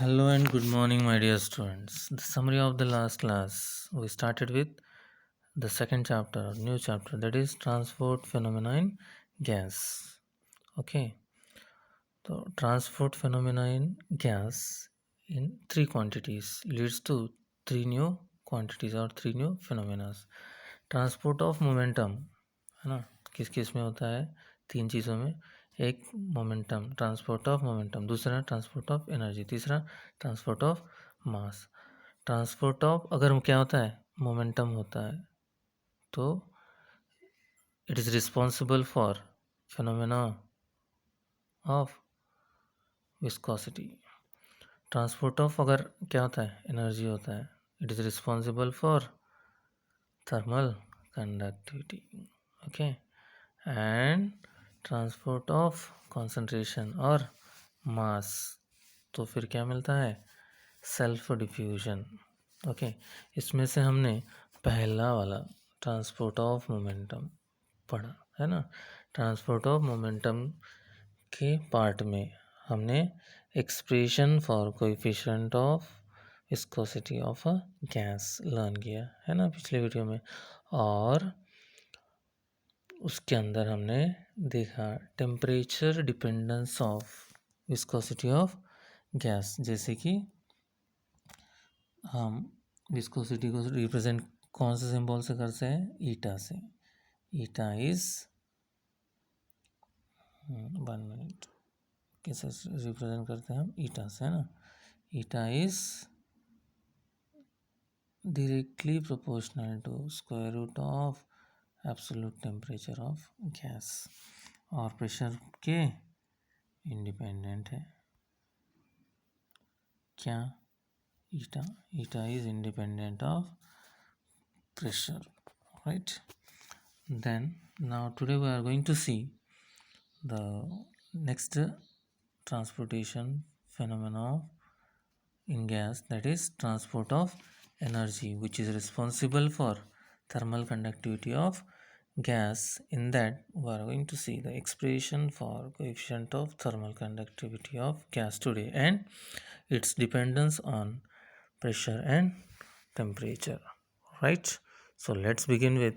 Hello and good morning, my dear students. The summary of the last class, we started with the second chapter, new chapter, that is transport phenomena in gas. Okay, so transport phenomena in gas in three quantities leads to three new quantities or three new phenomena. Transport of momentum है ना, किस किस में होता है? तीन चीज़ों में। एक मोमेंटम, ट्रांसपोर्ट ऑफ मोमेंटम, दूसरा ट्रांसपोर्ट ऑफ एनर्जी, तीसरा transport of mass. Transport of अगर क्या होता है, मोमेंटम होता है, तो it is responsible for phenomena of viscosity. Transport of अगर क्या होता है, एनर्जी होता है, it is responsible for thermal conductivity. Okay, and transport of concentration और मास, तो फिर क्या मिलता है? Self diffusion. ओके, इसमें से हमने पहला वाला ट्रांसपोर्ट ऑफ मोमेंटम पढ़ा है ना। ट्रांसपोर्ट ऑफ मोमेंटम के पार्ट में हमने expression for coefficient of viscosity of a gas learn किया है ना पिछले वीडियो में। और उसके अंदर हमने देखा temperature dependence of viscosity of gas, जैसे कि हम विस्कोसिटी को रिप्रेजेंट कौन से सिंबल से करते हैं? ईटा से। ईटा इज 1 मिनट, कैसे रिप्रेजेंट करते हैं हम? ईटा से, है ना। Eta is directly proportional to square root of absolute temperature of gas, और प्रेशर के इंडिपेंडेंट है। क्या? Eta is independent of pressure, right? Then now today we are going to see the next transportation phenomena in gas, that is transport of energy, which is responsible for thermal conductivity of gas. In that we are going to see the expression for coefficient of thermal conductivity of gas today and its dependence on pressure and temperature, right? So let's begin with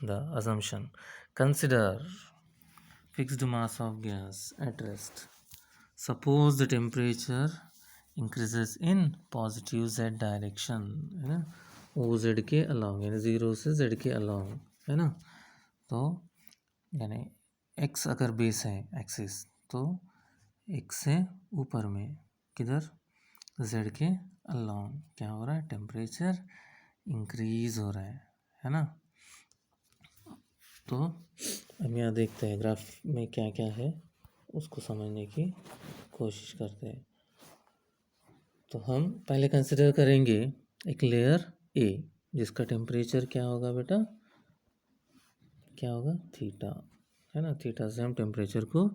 the assumption. Consider fixed mass of gas at rest. Suppose the temperature increases in positive z direction, है ना, O Z के along, यानी 0 से z के along, है ना। तो यानी x अगर बेस है एक्सिस, तो x से ऊपर में किधर? z के अलॉन्ग क्या हो रहा है? टेम्परेचर इंक्रीज हो रहा है ना। तो हम यहाँ देखते हैं ग्राफ में क्या क्या है, उसको समझने की कोशिश करते हैं। तो हम पहले कंसिडर करेंगे एक लेयर ए, जिसका टेम्परेचर क्या होगा बेटा? क्या होगा? थीटा, है ना। थीटा से हम टेम्परेचर को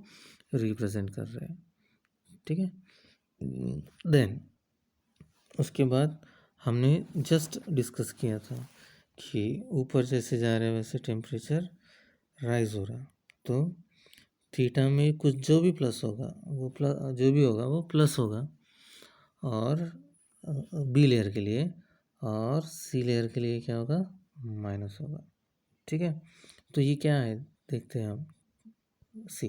रिप्रेजेंट कर रहे हैं, ठीक है। देन उसके बाद हमने जस्ट डिस्कस किया था कि ऊपर जैसे जा रहे हैं वैसे टेम्परेचर राइज हो रहा, तो थीटा में कुछ जो भी प्लस होगा वो प्लस, जो भी होगा वो प्लस होगा, और बी लेयर के लिए, और सी लेयर के लिए क्या होगा? माइनस होगा, ठीक है। तो ये क्या है देखते हैं हम। सी,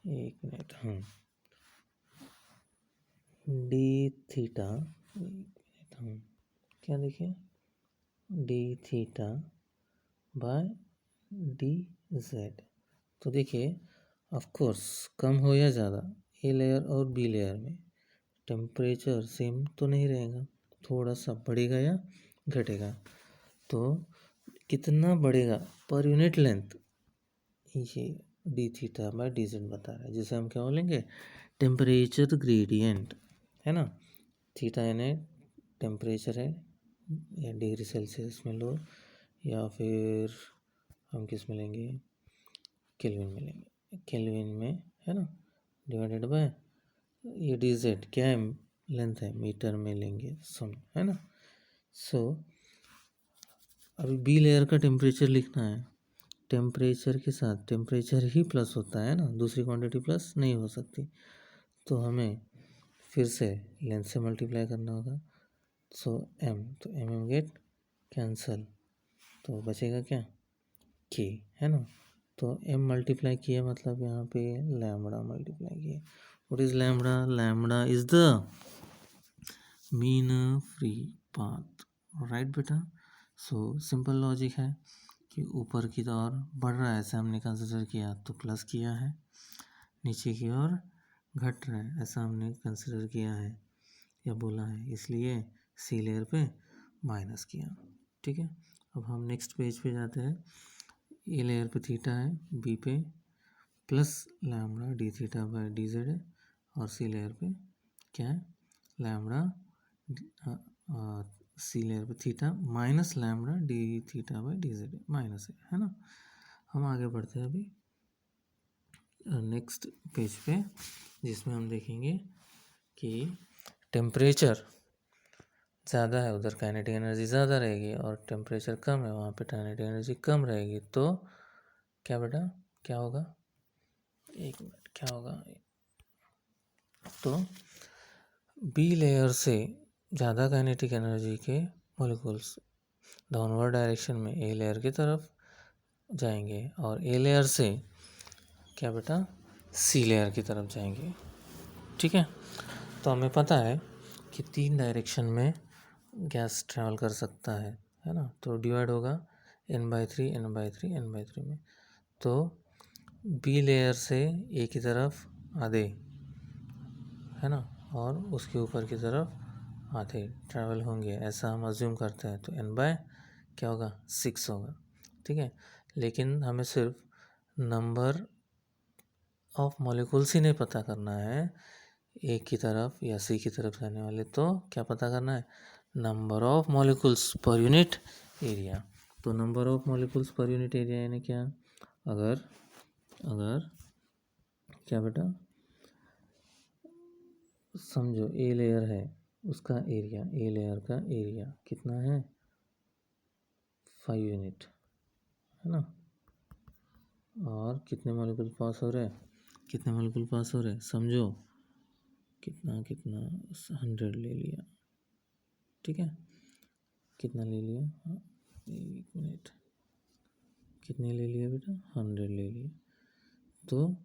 एक मिनट, डी थीटा, क्या देखिए? D theta by D Z. तो देखिए ऑफ कोर्स कम हो या ज़्यादा, ए लेयर और बी लेयर में टेम्परेचर सेम तो नहीं रहेगा, थोड़ा सा बढ़ेगा या घटेगा। तो कितना बढ़ेगा पर यूनिट लेंथ, ये D theta by D Z बता रहा है, जिसे हम क्या बोलेंगे? टेम्परेचर ग्रेडियंट, है ना। थीटा यानी टेम्परेचर है, या डिग्री सेल्सियस में लो, या फिर हम किस में लेंगे? केल्विन में लेंगे, केल्विन में, है ना, डिवाइडेड बाय ये डी जेड क्या है? लेंथ है, मीटर में लेंगे सुन, है ना। सो अभी बी लेयर का टेम्परेचर लिखना है, टेम्परेचर के साथ टेम्परेचर ही प्लस होता है ना, दूसरी क्वांटिटी प्लस नहीं हो सकती। तो हमें फिर से लेंथ से मल्टीप्लाई करना होगा, सो m, तो mm गेट कैंसल, तो बचेगा क्या, k, है ना। तो m मल्टीप्लाई किया मतलब यहाँ पे लैम्बडा मल्टीप्लाई किया। What is lambda? Lambda is the mean free path, right बेटा। सो सिंपल लॉजिक है कि ऊपर की ओर बढ़ रहा है ऐसा हमने कंसिडर किया तो प्लस किया है, नीचे की ओर घट रहा है ऐसा हमने कंसिडर किया है या बोला है, इसलिए सी लेयर पे माइनस किया। ठीक है, अब हम नेक्स्ट पेज पे जाते हैं। ए लेयर पे थीटा है, बी पे plus lambda D theta by D Z है, और सी लेयर पे क्या है, लैम्बडा सी लेयर पे theta minus lambda D theta by D Z minus है ना। हम आगे बढ़ते हैं अभी नेक्स्ट पेज पे, जिसमें हम देखेंगे कि टेम्परेचर ज़्यादा है उधर काइनेटिक एनर्जी ज़्यादा रहेगी, और टेम्परेचर कम है वहाँ पे काइनेटिक एनर्जी कम रहेगी। तो क्या बेटा क्या होगा, एक मिनट, क्या होगा, तो बी लेयर से ज़्यादा काइनेटिक एनर्जी के मॉलिक्यूल्स डाउनवर्ड डायरेक्शन में ए लेयर की तरफ जाएंगे, और ए लेयर से क्या बेटा सी लेयर की तरफ जाएंगे। ठीक है, तो हमें पता है कि 3 डायरेक्शन में गैस ट्रैवल कर सकता है ना। तो डिवाइड होगा n/3 n/3 n/3 में। तो बी लेयर से ए की तरफ आधे, है ना, और उसके ऊपर की तरफ आधे ट्रैवल होंगे ऐसा हम अज्यूम करते हैं। तो n/ क्या होगा 6 होगा। ठीक है, लेकिन हमें सिर्फ नंबर ऑफ मॉलिक्यूल्स ही नहीं पता करना है ए की तरफ या सी की तरफ जाने वाले, तो क्या पता करना है, number of molecules per unit area. तो number of molecules per unit area यानी क्या, अगर क्या बेटा समझो ए लेयर है, उसका एरिया, ए लेयर का एरिया कितना है 5 यूनिट, है ना, और कितने मॉलिक्यूल पास हो रहे हैं, कितने मॉलिक्यूल पास हो रहे हैं समझो, कितना 100 ले लिया। ठीक है, कितना ले लिया, हाँ, एक मिनट, कितने ले लिया बेटा 100 ले लिया। तो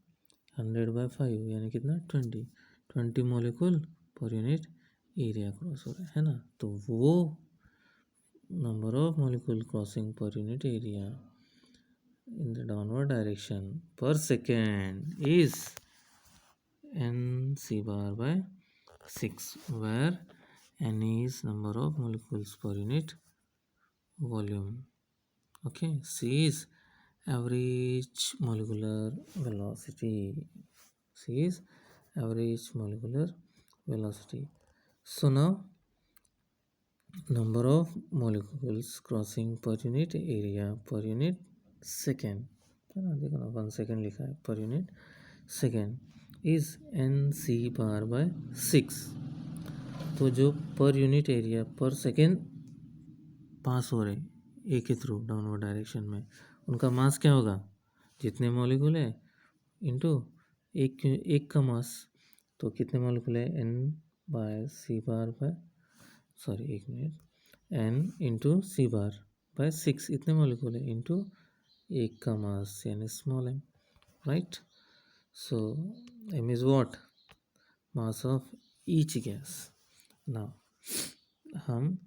100/5 यानी कितना 20 मॉलिक्यूल पर यूनिट एरिया क्रॉस हो रहा है ना। तो वो नंबर ऑफ मॉलिक्यूल क्रॉसिंग पर unit area in the downward direction per second is n(c)/6, where n is number of molecules per unit volume. Okay, c is average molecular velocity. c is average molecular velocity. So now number of molecules crossing per unit area per unit second, है ना, देखो ना 1 second लिखा है per unit second is n(c)/6। तो जो पर unit area पर सेकेंड पास हो रहे ए के थ्रू डाउनवर्ड डायरेक्शन में, उनका मास क्या होगा, जितने मॉलिक्यूल है इंटू एक का मास। तो कितने मॉलिक्यूल है n/c/6 इतने मॉलिक्यूल है इंटू एक का मास यानी small m, right. So m is what, mass of each gas. Now हम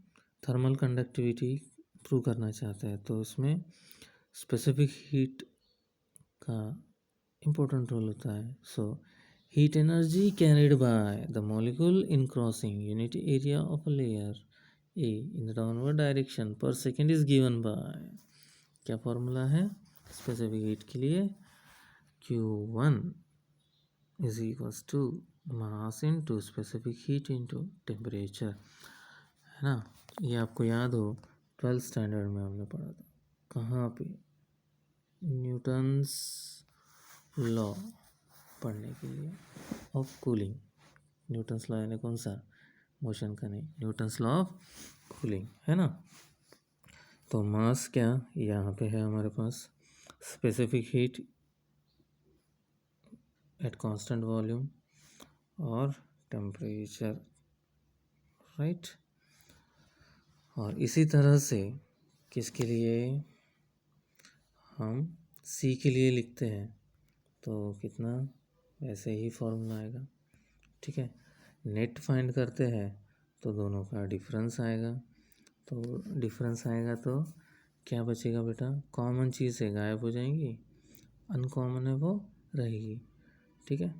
थर्मल कंडक्टिविटी प्रूव करना चाहते हैं, तो इसमें स्पेसिफिक हीट का इम्पोर्टेंट रोल होता है। So heat energy carried by the molecule in crossing unit area of a layer A in the downward direction per second is given by, क्या formula है स्पेसिफिक हीट के लिए, Q1 is equals to mass into specific heat into temperature, है ना। ये आपको याद हो 12th स्टैंडर्ड में हमने पढ़ा था, कहाँ पे, न्यूटन्स लॉ पढ़ने के लिए ऑफ कूलिंग। न्यूटन्स लॉ यानी कौन सा, मोशन का नहीं, न्यूटन्स लॉ ऑफ कूलिंग, है ना। तो मास क्या यहाँ पे है हमारे पास, specific heat at constant volume और टेम्परेचर, राइट। और इसी तरह से किसके लिए हम सी के लिए लिखते हैं तो कितना वैसे ही फॉर्मूला आएगा, ठीक है। नेट फाइंड करते हैं तो दोनों का डिफरेंस आएगा, तो डिफरेंस आएगा तो क्या बचेगा बेटा, कॉमन चीज़ है गायब हो जाएंगी, अनकॉमन है वो रहेगी, ठीक है।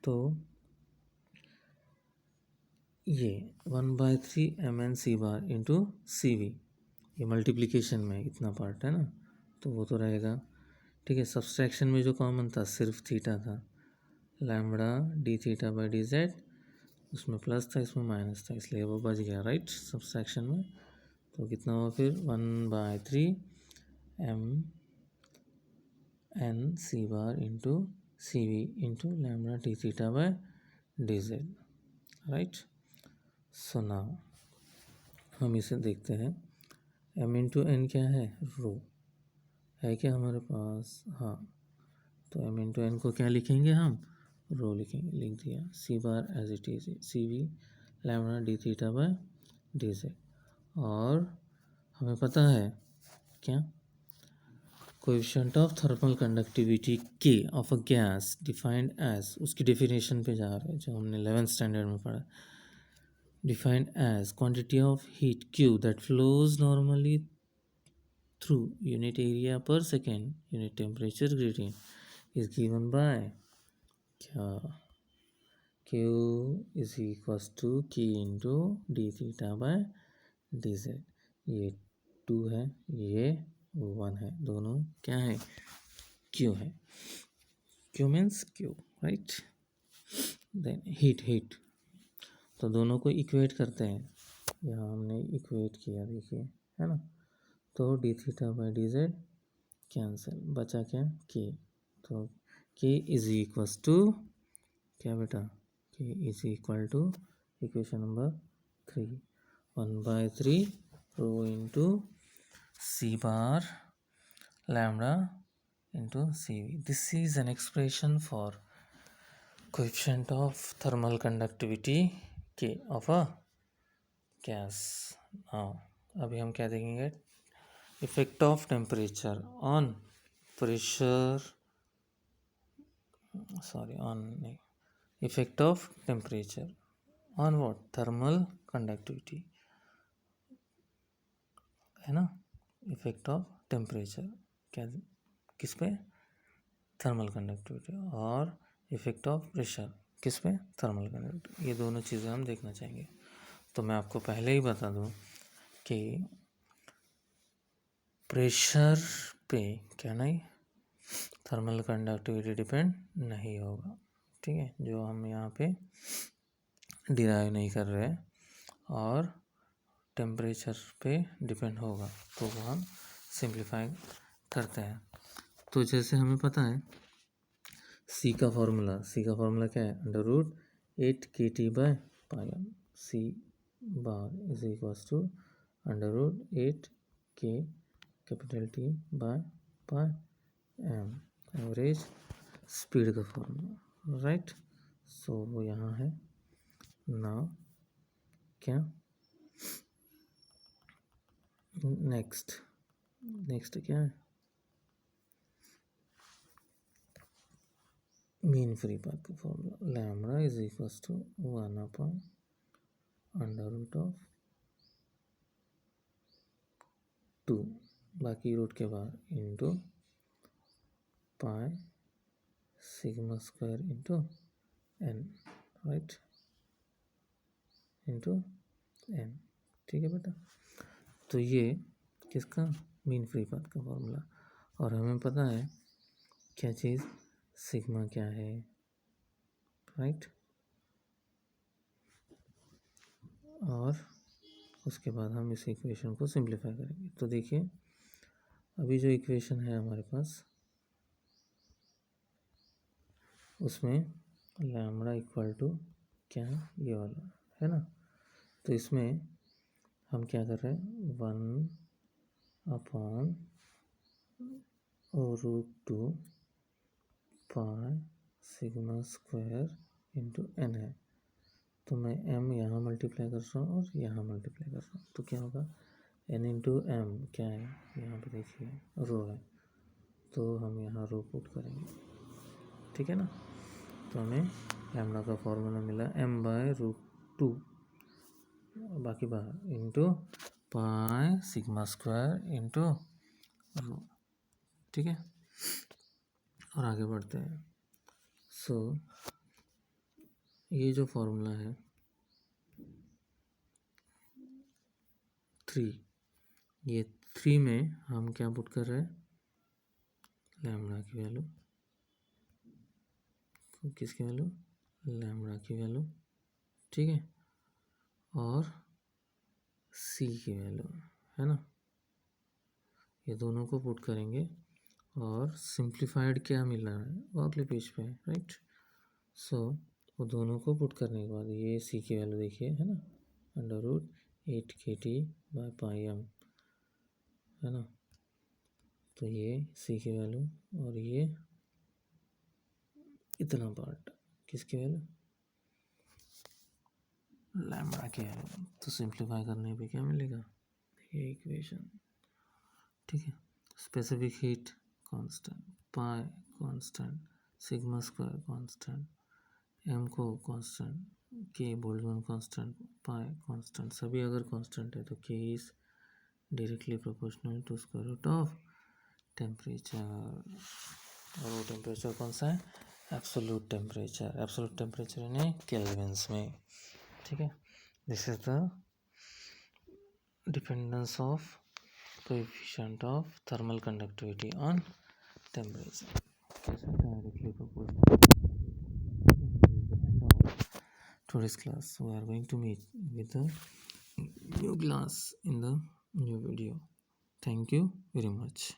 तो ये 1/3 MnC इंटू CV, ये मल्टीप्लिकेशन में इतना पार्ट है ना, तो वो तो रहेगा, ठीक है। सब्सट्रैक्शन में जो कॉमन था सिर्फ थीटा था, lambda D theta by D Z, उसमें प्लस था इसमें माइनस था, इसलिए वो बच गया, राइट, सब्सट्रैक्शन में। तो कितना हुआ फिर 1/3 MnC into CV into lambda D theta by D Z, right. So now हम इसे देखते हैं, m इंटू एन क्या है, रो है क्या हमारे पास, हाँ, तो m इंटू एन को क्या लिखेंगे हम, रो लिखेंगे, लिख दिया, C as it is CV lambda D theta by D Z. और हमें पता है क्या, coefficient of thermal conductivity K of a gas defined as, उसकी डेफिनेशन पे जा रहे हैं जो हमने 11th स्टैंडर्ड में पढ़ा, defined as quantity of heat Q that flows normally through unit area per second unit temperature gradient is given by क्या, Q is equals to K into d theta by dz। ये 2 है, ये 1 है, दोनों क्या है, Q है, Q means Q, right। then heat तो दोनों को इक्वेट करते हैं, यहाँ हमने इक्वेट किया, देखिए, है ना। तो D theta by D Z cancel, बचा क्या, के, तो के इज इक्वल्स टू क्या बेटा, K is equal to equation number 3, 1/3 rho into C bar lambda into C V. This is an expression for coefficient of thermal conductivity K of a gas. हाँ, अभी हम क्या देखेंगे, effect of temperature on pressure, effect of temperature on what, thermal conductivity, है ना। Effect of temperature क्या, किस पे, थर्मल कंडक्टिविटी, और इफेक्ट ऑफ प्रेशर किस पे, थर्मल कंडक्टिविटी, ये दोनों चीज़ें हम देखना चाहेंगे। तो मैं आपको पहले ही बता दूं कि प्रेशर पे क्या नहीं, थर्मल कंडक्टिविटी डिपेंड नहीं होगा, ठीक है, जो हम यहाँ पे डिराइव नहीं कर रहे, और टेम्परेचर पे डिपेंड होगा, तो वो हम सिंप्लीफाई करते हैं। तो जैसे हमें पता है सी का फॉर्मूला क्या है, √8kT/πm, C bar is equals to √8k capital T by pi M, average speed का फॉर्मूला, राइट। सो वो यहाँ है ना, क्या, नेक्स्ट क्या है, मीन फ्री पाथ का formula, lambda is equals to 1/√2, बाकी रूट के बाद into pi sigma square into N, right, into N, ठीक है बेटा। तो ये किसका, मीन फ्री पाथ का फॉर्मूला, और हमें पता है क्या चीज़, सिग्मा क्या है, राइट। और उसके बाद हम इस इक्वेशन को सिंप्लीफाई करेंगे। तो देखिए अभी जो इक्वेशन है हमारे पास, उसमें लैम्बडा इक्वल टू क्या है, ये वाला है ना। तो इसमें हम क्या कर रहे हैं, 1/√2 pi sigma square into N है, तो मैं m यहाँ मल्टीप्लाई कर रहा हूँ और यहाँ मल्टीप्लाई कर रहा हूँ, तो क्या होगा n इंटू एम क्या है, यहाँ पे देखिए रो है, तो हम यहाँ रो पुट करेंगे, ठीक है ना। तो हमें लैम्डा का फॉर्मूला मिला m/√2 बाकी बाहर into pi sigma square into rho, ठीक है। और आगे बढ़ते हैं। सो ये जो फॉर्मूला है 3, ये 3 में हम क्या पुट कर रहे हैं, लैम्डा की वैल्यू, किसकी वैल्यू, लैम्डा की वैल्यू, ठीक है, और सी की वैल्यू, है ना। ये दोनों को पुट करेंगे और सिंप्लीफाइड क्या मिल रहा है वो अगले पेज पे है, राइट। सो वो दोनों को पुट करने के बाद ये सी की वैल्यू देखिए, है ना, √8kT/πm, है ना। तो ये सी की वैल्यू और ये इतना पार्ट किसकी वैल्यू, लैम्डा की वैल्यू। तो सिंप्लीफाई करने पे क्या मिलेगा, ये इक्वेशन, ठीक है। Specific heat constant, pi constant, sigma square constant, M को constant, K Boltzmann constant, pi constant, सभी अगर कांस्टेंट है तो K is directly proportional to square root of temperature. और वो टेम्परेचर कौन सा है, एब्सोल्यूट टेम्परेचर, एब्सोल्यूट टेम्परेचर यानी केल्विन्स में, ठीक है। This is the dependence of coefficient of thermal conductivity on temperature. Directly proportional. Today's class we are going to meet with a new class in the new video. Thank you very much.